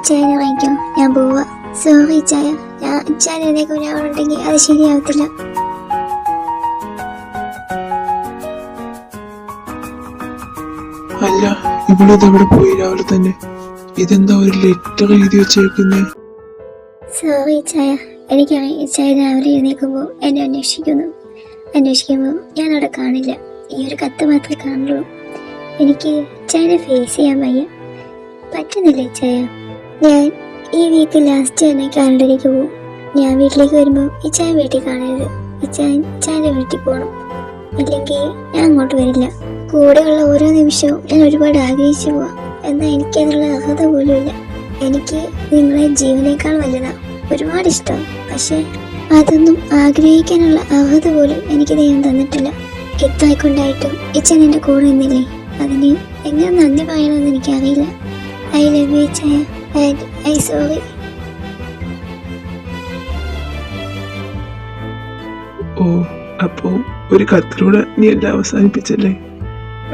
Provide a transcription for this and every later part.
ചായ വാങ്ങിക്കോ, ഞാൻ പോവാ. സോറി ചായ, ചായ എന്നേക്കും ഉണ്ടെങ്കിൽ അത് ശരിയാവത്തില്ല. അല്ല, ഇവളിതെവിടെ പോയി രാവിലെ തന്നെ? ഇതെന്താ ഒരു ലെറ്റർ എഴുതി വെച്ചേക്കുന്നേ? സോറി ചായ, എനിക്കറിയാം ചായ രാവിലെ എഴുന്നേൽക്കുമ്പോൾ എന്നെ അന്വേഷിക്കുമ്പോൾ ഞാൻ അവിടെ കാണില്ല. ഈ ഒരു കത്ത് മാത്രമേ കാണുള്ളൂ. എനിക്ക് ചായനെ ഫേസ് ചെയ്യാൻ വയ്യ, പറ്റുന്നില്ലേ ചായ? ഞാൻ ഈ വീക്ക് ലാസ്റ്റ് തന്നെ കാനഡയിലേക്ക് പോകും. ഞാൻ വീട്ടിലേക്ക് വരുമ്പോൾ ഈ ചായ വീട്ടിൽ കാണരുത്. ഈ ചായൻ്റെ വീട്ടിൽ പോകണം, ഇല്ലെങ്കിൽ ഞാൻ അങ്ങോട്ട് വരില്ല. കൂടെയുള്ള ഓരോ നിമിഷവും ഞാൻ ഒരുപാട് ആഗ്രഹിച്ചു പോവാം, എന്നാൽ എനിക്കതിനുള്ള അർഹത പോലും ഇല്ല. എനിക്ക് നിങ്ങളെ ജീവനേക്കാൾ വലുതാണ്, ഒരുപാട് ഇഷ്ടം. പക്ഷേ അതൊന്നും ആഗ്രഹിക്കാനുള്ള അർഹത പോലും എനിക്ക് ദൈവം തന്നിട്ടില്ല. ഇത്രയൊക്കെണ്ടായിട്ടും ഇച്ചൻ എൻ്റെ കൂടെ നിന്നില്ലേ, അതിന് എങ്ങനെ നന്ദി പറയണമെന്ന് എനിക്കറിയില്ല. ഐ ലവ് യു ചായ, ആൻഡ് ഐ സോറി. ഓ, അപ്പോ ഒരു കത്തിലൂടെ നീ എല്ലാം അവസാനിപ്പിച്ചല്ലേ?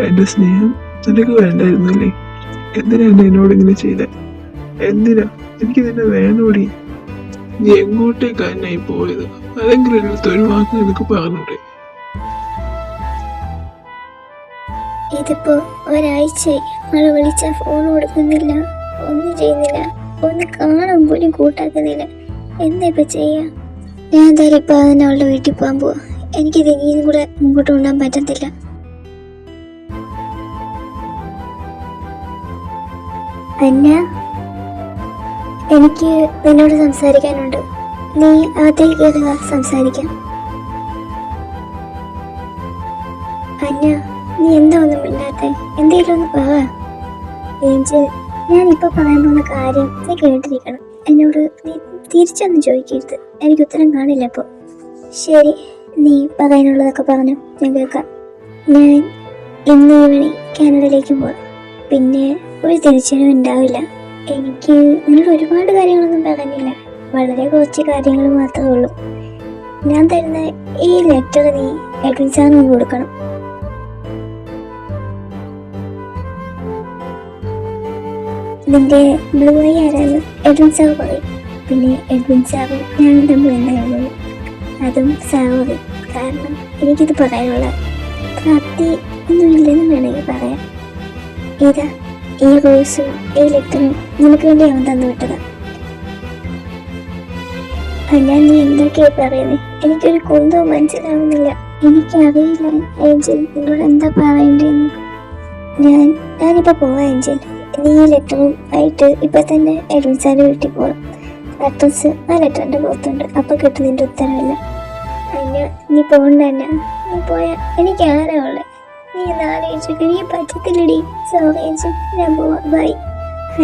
എന്റെ സ്നേഹം നിനക്ക് വേണ്ടായിരുന്നല്ലേ? എന്തിനാ എന്നോട് ഇങ്ങനെ ചെയ്തേ? എന്തിനാ? എനിക്ക് നിന്നെ വേണോടി. നീ എങ്ങോട്ടേക്കായി പോയത്? അതെങ്കിലും എന്നത്തെ ഒരു വാക്ക് നിനക്ക് പറഞ്ഞൂടെ? ഇതിപ്പോ ഒരാഴ്ചയായി, അവളെ വിളിച്ച ഫോൺ കൊടുക്കുന്നില്ല, ഒന്നും ചെയ്യുന്നില്ല, ഒന്ന് കാണാൻ പോലും കൂട്ടാക്കുന്നില്ല. എന്താ ഇപ്പൊ ചെയ്യാ? ഞാൻ എന്തായാലും ഇപ്പൊ തന്നെ അവളുടെ വീട്ടിൽ പോകാൻ പോവാ. എനിക്കിത് ഇനിയും കൂടെ മുമ്പോട്ട് കൊണ്ടുപോകാൻ പറ്റത്തില്ല. അന്ന, എനിക്ക് നിന്നോട് സംസാരിക്കാനുണ്ട്. നീ അകത്തേക്ക് കയറുക, സംസാരിക്കാം. അന്ന, നീ എന്താ ഒന്നും മിണ്ടാത്തെ? എന്തെങ്കിലും ഒന്ന് പറ. ഏഞ്ചൽ, ഞാനിപ്പോൾ പറയാൻ പോകുന്ന കാര്യം നീ കേട്ടിരിക്കണം. എന്നോട് നീ തിരിച്ചൊന്നും ചോദിക്കരുത്, എനിക്ക് ഉത്തരം കാണില്ല. അപ്പോൾ ശരി, നീ പറയാനുള്ളതൊക്കെ പറഞ്ഞു, ഞാൻ കേൾക്കാം. ഞാൻ ഇന്ന് ഈവനിങ് കാനഡയിലേക്ക് പോവാം. പിന്നെ ഒരു തിരിച്ചറിവ് ഉണ്ടാവില്ല. എനിക്ക് നിന്നോട് ഒരുപാട് കാര്യങ്ങളൊന്നും പറയാനില്ല, വളരെ കുറച്ച് കാര്യങ്ങൾ മാത്രമേ ഉള്ളൂ. ഞാൻ തരുന്ന ഈ ലെറ്റർ നീ എഡ്വിൻ സാറിന് കൊടുക്കണം. നിന്റെ ബ്ലൂ ഐ ആരാന്ന് എഡ്വിൻ സാർ പറയും. പിന്നെ എഡ്വിൻ സാറും ഞാനും തമ്മിൽ എന്തായാലും അതും സാർ പറയും. കാരണം എനിക്കിത് പറയാനുള്ള പ്രാപ്തി ഒന്നുമില്ലെന്ന് വേണമെങ്കിൽ പറയാം. ഇതാ, ഈ റോസും ഈ ലെറ്ററും നിനക്ക് വേണ്ടി അവൻ തന്നു വിട്ടതാ. അല്ല, നീ എന്തൊക്കെയാ പറയുന്നത്? എനിക്കൊരു കുന്തവും മനസ്സിലാവുന്നില്ല. എനിക്കറിയില്ല ഏഞ്ചൽ, നിന്നോട് എന്താ പറയണ്ടേന്ന്. ഞാനിപ്പോ പോവാ ഏഞ്ചൽ. നീ ഈ ലെറ്ററും ആയിട്ട് ഇപ്പൊ തന്നെ എഡ്വിൻ സാറിന്റെ വീട്ടിൽ പോകണം. അഡ്രസ് ആ ലെറ്ററിന്റെ പുറത്തുണ്ട്, അപ്പൊ കിട്ടും നിന്റെ ഉത്തരവില്ല. അല്ല, നീ പോകണ്ട തന്നെ, നീ പോയാ എനിക്ക് ആരാ ഉള്ളേ? നീ നാലോചിച്ചു, നീ പറ്റത്തില്ലടി. സോറി ഏഞ്ചൽ, ഞാൻ പോവാ, ബൈ.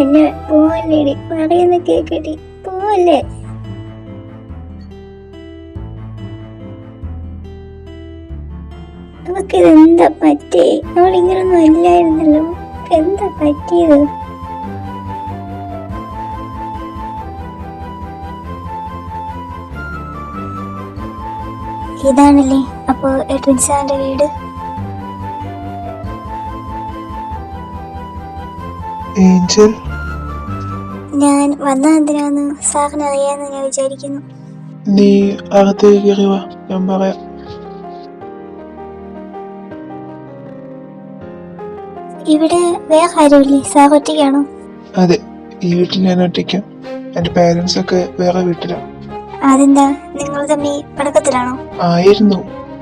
അന്ന, പോവല്ലേടി, പറയുന്ന കേക്കടി, പോവല്ലേ? അവക്കിതെന്താ പറ്റേ? അവളിങ്ങനൊന്നും അല്ലായിരുന്നല്ലോ, എന്താ പറ്റിയത്? ഇതാണല്ലേ അപ്പോ എഡ്വിൻ സാറിന്റെ വീട്? ഏഞ്ചൽ, ഞാൻ വന്ന എന്തിനാന്ന് സാറിന് അറിയാന്ന് ഞാൻ വിചാരിക്കുന്നു. നീ അകത്തേക്ക് കയറി വാ, ഞാൻ പറയാം. ഇവിടെ വേറെ ആരുമില്ലേ? സാർ ഒറ്റയ്ക്കാണോ? അതെ, ഈ വീട്ടിൽ ഞാൻ ഒറ്റയ്ക്കാം. എന്റെ പാരന്റ്സ് ഒക്കെ വേറെ വീട്ടിലാണ്. അതെന്താ, നിങ്ങൾ തമ്മിൽ പടക്കത്തിലാണോ? ആയിരുന്നു,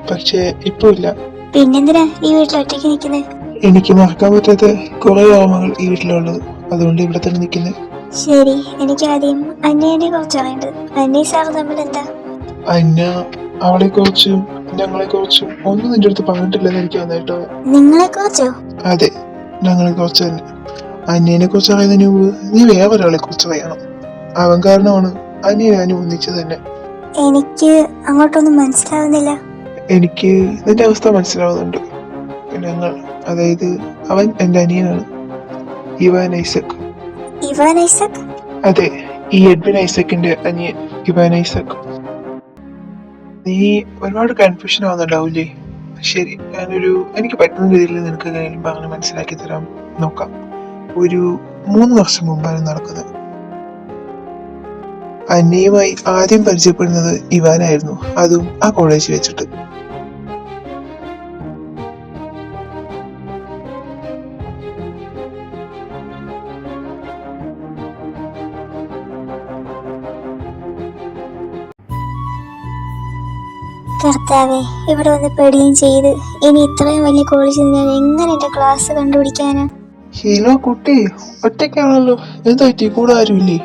പക്ഷെ ഇപ്പൊ ഇല്ല. പിന്നെന്തിനാ ഈ വീട്ടിൽ ഒറ്റയ്ക്ക് നിൽക്കുന്നത്? എനിക്ക് മറക്കാൻ പറ്റാത്ത കുറെ ഓർമ്മകൾ ഈ വീട്ടിലുള്ളത്, അതുകൊണ്ട് ഇവിടെ തന്നെ നിൽക്കുന്നത്. ശരി, എനിക്ക് ആദ്യം അന്നയെ കുറിച്ച് അറിയേണ്ടത്. അന്നയും സാർ തമ്മിൽ എന്താ? അന്ന അവളെ കുറിച്ചും ഞങ്ങളെ കുറിച്ചും ഒന്നും നിന്റെ അടുത്ത് പറഞ്ഞിട്ടില്ലെന്ന് എനിക്ക് നന്നായിട്ട്. നിങ്ങളെ കുറിച്ചോ? അതെ, ഞങ്ങളെ കുറിച്ച് തന്നെ. അന്യനെ കുറിച്ച് അറിയുന്നതിന് മുമ്പ് നീ വേറെ ഒരാളെ കുറിച്ച് അറിയണം. അവൻ കാരണമാണ് അന്യ ഞാനും ഒന്നിച്ചത് തന്നെ. എനിക്ക് അങ്ങോട്ടൊന്നും മനസ്സിലാവുന്നില്ല. എനിക്ക് നിന്റെ അവസ്ഥ മനസ്സിലാവുന്നുണ്ട്. ഞങ്ങൾ, അതായത് അവൻ എന്റെ അനിയനാണ്, ഇവാൻ ഐസക്. ഇവാൻ ഐസക്? അതെ, ഈ എഡ്വിൻ ഐസക്കിന്റെ അനിയൻ ഇവാൻ ഐസക്. നീ ഒരുപാട് കൺഫ്യൂഷൻ ആവുന്നുണ്ടാവൂലേ? ശരി, എനിക്ക് പറ്റുന്ന രീതിയിൽ നിനക്ക് കാര്യം പറഞ്ഞ് മനസ്സിലാക്കി തരാൻ നോക്കാം. ഒരു 3 വർഷം മുമ്പാണ് നടക്കുന്നത്. അന്നയുമായി ആദ്യം പരിചയപ്പെടുന്നത് ഇവാനായിരുന്നു, അതും ആ കോളേജിൽ വെച്ചിട്ട്. കർത്താവേ, ഇവിടെ വന്ന് പെടുകയും ചെയ്ത് ഇനി ഇത്രയും വലിയ കോളേജിൽ ഞാൻ എങ്ങനെ എന്റെ ക്ലാസ് കണ്ടുപിടിക്കാനാ? ഹലോ കുട്ടി, ഒറ്റയ്ക്കാണല്ലോ, എന്താ പറ്റി? കൂടെ ആരുമില്ലേ?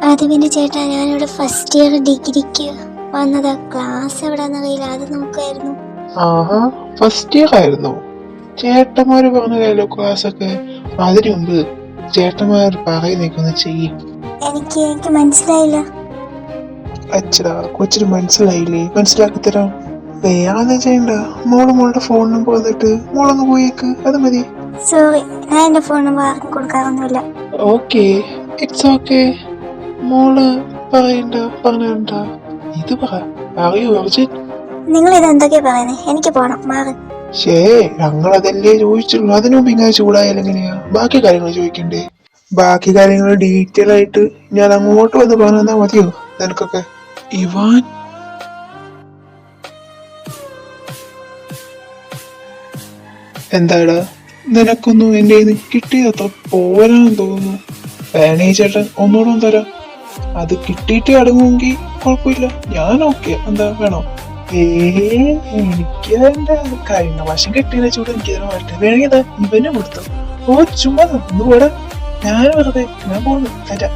അത് പിന്നെ ചേട്ടാ, ഞാനിവിടെ ഫസ്റ്റ് ഇയർ ഡിഗ്രിക്ക് വന്നതാ. ക്ലാസ് എവിടാന്നറിയില്ല, അത് നോക്കായിരുന്നു. ആഹാ, ഫസ്റ്റ് ഇയർ ആയിരുന്നു. ചേട്ടന്മാര് പറഞ്ഞല്ലോ ക്ലാസ് ഒക്കെ. അതിനു മുമ്പ് ചേട്ടന്മാർ പറയുന്നേക്കൊന്ന് ചെയ്യും. എനിക്ക് മനസ്സിലായില്ല. അച്ഛടാ, കൊച്ചിന് മനസ്സിലായില്ലേ? മനസ്സിലാക്കി തരാം. വേറെന്താ ചെയ്യണ്ട, മോളുടെ ഫോൺ നമ്പർ വന്നിട്ട് മോളങ്ങ് പോയേക്ക്, അത് മതി. സോറി, ഞാൻ എന്റെ ഫോൺ നമ്പർ ആർക്കും കൊടുക്കാറൊന്നുമില്ല. Okay, it's okay. മോള് പറഞ്ഞ ഇത് പറ, അറിയോ അർജുൻ? നിങ്ങൾ ഇത് എന്തൊക്കെയാ പറയുന്നത്? എനിക്ക് പോണം, മാറി. ഷേ, ഞങ്ങളതല്ലേ ചോദിച്ചുള്ളൂ. അതിനു മുമ്പ് ഇങ്ങനെ ചൂടായാലും എങ്ങനെയാ? ബാക്കി കാര്യങ്ങൾ ചോദിക്കണ്ടേ? ബാക്കി കാര്യങ്ങൾ ഡീറ്റെയിൽ ആയിട്ട് ഞാൻ അങ്ങോട്ട് വന്ന് പറഞ്ഞു തന്നാ മതിയോ നിനക്കൊക്കെ? ഇവാൻ, എന്താടാ നിനക്കൊന്നും എന്റെ കിട്ടിയത്ര പോരാന്ന് തോന്നുന്നു. വേണേ ചേട്ടൻ ഒന്നുകൂടെ തരാം. അത് കിട്ടിയിട്ട് അടങ്ങുമെങ്കിൽ കുഴപ്പമില്ല, ഞാൻ ഓക്കെ. എന്താ വേണോ? എനിക്ക് എന്റെ കഴിഞ്ഞ വശം കെട്ടിയതിനെ ചൂട് എനിക്ക് മാറ്റം വേണമെങ്കിൽ ഇവന് കൊടുത്തു. ഓ ചുമ്മാ ഒന്ന് പോടാ, ഞാൻ വെറുതെ ഞാൻ പോകുന്നു. തരാം.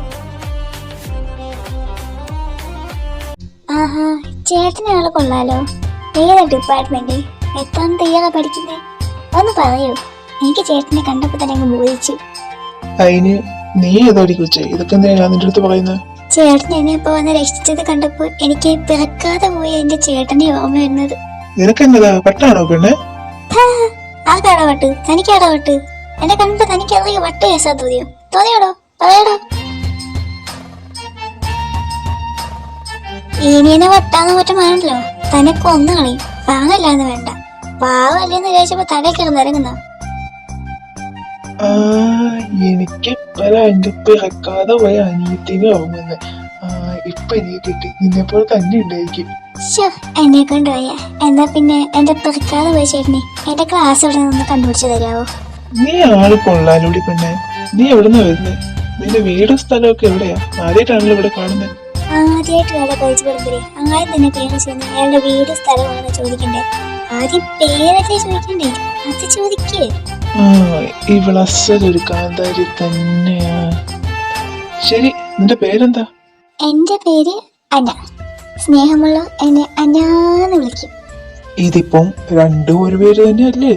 ആഹാ, ചേട്ടന് ആള് കൊള്ളാലോ. ഏതാ ഡിപ്പാർട്ട്മെന്റ്? എത്രാം തയ്യാറാ പഠിക്കുന്നേ? ഒന്ന് പറയൂ. എനിക്ക് ചേട്ടനെ കണ്ടപ്പോ തന്നെ അങ്ങ് ബോധിച്ചു. അതിന് നീ ഏതാടി കൊച്ചേ? ഇതൊക്കെ എന്തിനാ ഞാൻ നിന്റെ അടുത്ത് പറയുന്നത്? ചേട്ടൻ എന്നെ ഇപ്പൊ വന്ന് രക്ഷിച്ചത് കണ്ടപ്പോ എനിക്ക് പിറക്കാതെ പോയ എന്റെ ചേട്ടനെ ഓർമ്മ വരുന്നത്. നിനക്ക് എന്നതാ പെട്ടാണോ പെണ്ണെ? ആർക്കാടോ വട്ട്? തനിക്കാടോ വട്ട്? എന്നെ കണ്ടപ്പോ തനിക്ക് അറിയ വട്ട് കേസാ തോന്നിയോടോ? പറയടോ. ഇനി എന്നെ വട്ടാന്ന് കുറ്റമാണല്ലോ. തന്നെ കൊന്നു കളയും. പാങ്ങല്ലാന്ന് വേണ്ട. പാവല്ലേന്ന് വിചാരിച്ചപ്പോ തലേ കിടന്ന് ഇറങ്ങുന്ന. എനിക്ക് എന്റെ പിറക്കാതെ പോയ അനിയത്തിനെ ഓർമ്മ. ഇപ്പൊ എനിക്ക് കിട്ടി. നിന്നെ പോലെ തന്നെ ഉണ്ടായിരിക്കും. എന്നെ കൊണ്ടുപോയ എന്നാ പിന്നെ എന്റെ പിറക്കാതെ പോയ ചേട്ടനെ എന്റെ ക്ലാസ് ഇവിടെ നിന്ന് കണ്ടുപിടിച്ചു തരാവോ? നീ ആള് കൊള്ളാലൂടി പെണ്ണെ. നീ എവിടുന്നാ വരുന്നത്? നിന്റെ വീടും സ്ഥലമൊക്കെ എവിടെയാ? ആദ്യമായിട്ടാണല്ലോ ഇവിടെ കാണുന്നത്. ആദ്യമായിട്ട് വേറെ പരിചയപ്പെടുമ്പരേ ആദ്യം തന്നെ പേര് ചെയ്യുന്ന അയാളുടെ വീട് സ്ഥലമാണ് ചോദിക്കണ്ടേ. ആദ്യം പേരൊക്കെ ചോദിക്കണ്ടേ? അത് ചോദിക്കേ. ഇവളൊരു കാന്താരി തന്നെയാ. ശരി, നിന്റെ പേരെന്താ? എന്റെ പേര് അന. സ്നേഹമുള്ള എന്നെ അനാന്ന് വിളിക്കും. ഇതിപ്പം രണ്ടും ഒരു പേര് തന്നെയല്ലേ?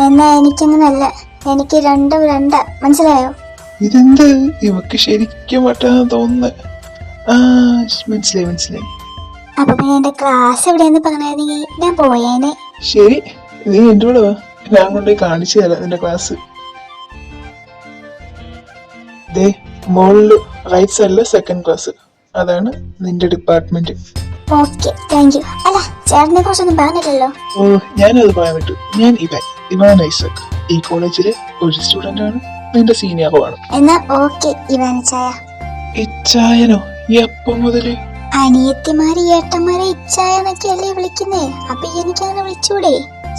എന്നാ എനിക്കങ്ങനല്ല, എനിക്ക് രണ്ടും രണ്ടാ. മനസ്സിലായോ? ഇതെന്ത് ഇവക്ക് ശരിക്കും പറ്റാന്ന് തോന്നുന്നത്. മനസ്സിലായി. അപ്പൊ പിന്നെ എന്റെ ക്ലാസ് എവിടെയെന്ന് പറഞ്ഞായിരുന്നെങ്കിൽ ഞാൻ പോയേനെ. ശരി, നീ എന്റെ കൂടെ വാ, ഞാൻ കൊണ്ടുപോയി കാണിച്ചു തരാം നിന്റെ ക്ലാസ്. ദേ മോളില് റൈറ്റ് സൈഡില് സെക്കൻഡ് ക്ലാസ്, അതാണ് നിന്റെ ഡിപ്പാർട്ട്മെന്റ്. Okay, thank you. അല്ല, ചേട്ടനെ കുറിച്ചൊന്നും പറഞ്ഞില്ലല്ലോ. ഞാനത് പറയാൻ പറ്റൂ. ഞാൻ ഇവാൻ ഐസക്. ഈ കോളേജിലെ ഒരു സ്റ്റുഡന്റ് ആണ്, നിന്റെ സീനിയറുമാണ്. എന്നാ ഓക്കെ ഇവാനിച്ചായ. ഇച്ചായനോ? എപ്പോ മുതല്? അനിയത്തിമാര് ഏട്ടന്മാരെ ഇച്ചായന്നൊക്കെ അല്ലേ വിളിക്കുന്നേ? അപ്പൊ എനിക്കങ്ങനെ വിളിച്ചൂടെ?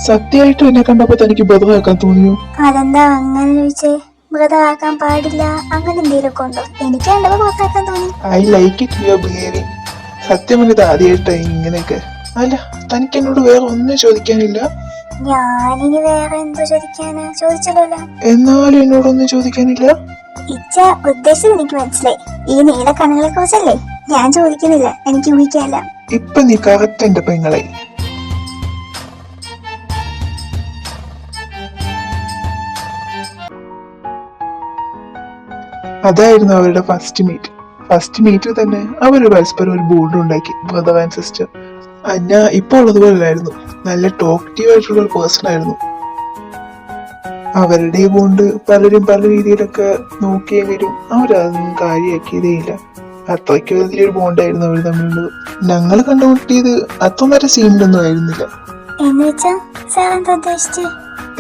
സത്യമായിട്ടും എന്നെ കണ്ടപ്പോ തനിക്ക് ബോധമാക്കാൻ തോന്നിയോ? അതെന്താ അങ്ങനെ ചോദിച്ചേ? വ്രതമാക്കാൻ പാടില്ല അങ്ങനെ എന്തെങ്കിലുമൊക്കെ ഉണ്ടോ? എനിക്ക് കണ്ടപ്പോ പുറത്താക്കാൻ തോന്നി. I like it your behaviour. സത്യം പറഞ്ഞത് ആദ്യമായിട്ടാ ഇങ്ങനെയൊക്കെ. അല്ല, തനിക്ക് എന്നോട് വേറെ ഒന്നും ചോദിക്കാനില്ല? ഞാനിനി വേറെ എന്തോ ചോദിക്കാനാ? ചോദിച്ചല്ലോ. എന്നാലും എന്നോടൊന്നും ചോദിക്കാനില്ല? ഇച്ച ഉദ്ദേശം എനിക്ക് മനസ്സിലായി. ഈ നീല കണ്ണുകളെ കുറിച്ചല്ലേ? ഞാൻ ചോദിക്കുന്നില്ല, എനിക്ക് ഊഹിക്കാല്ല. ഇപ്പൊ നീ കറക്റ്റ് എന്റെ പെങ്ങളെ. അതായിരുന്നു അവരുടെ ഫസ്റ്റ് മീറ്റിൽ തന്നെ അവർ പരസ്പരം ഒരു ബോണ്ട് ഉണ്ടാക്കി, ബ്രദർ ആൻഡ് സിസ്റ്റർ. അന്ന ഇപ്പൊ ഉള്ളതുപോലെയായിരുന്നു, നല്ല ടോക്റ്റീവ് ആയിട്ടുള്ള ഒരു പേഴ്സൺ ആയിരുന്നു. അവരുടെ ബോണ്ട് പലരും പല രീതിയിലൊക്കെ നോക്കിയെങ്കിലും അവരതൊന്നും കാര്യമാക്കിയതേയില്ല. അത്രയ്ക്ക് വലിയൊരു ബോണ്ടായിരുന്നു അവർ തമ്മിലുള്ളത്. ഞങ്ങൾ കണ്ടുമുട്ടിയത് അത്ര നേരം സീനിലൊന്നും ആയിരുന്നില്ല.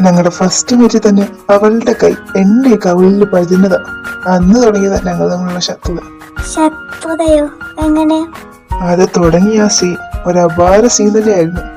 ഞങ്ങളുടെ ഫസ്റ്റ് മീറ്റിൽ തന്നെ അവളുടെ കൈ എന്റെ കവിളിൽ പതിഞ്ഞതാ. അന്ന് തുടങ്ങിയതാ ഞങ്ങൾ തമ്മിലുള്ള ശത്രുത. ശത്രുതയോ? എങ്ങനെ? അത് തുടങ്ങിയ ആ സീൻ ഒരു അപാര സീൻ തന്നെയായിരുന്നു.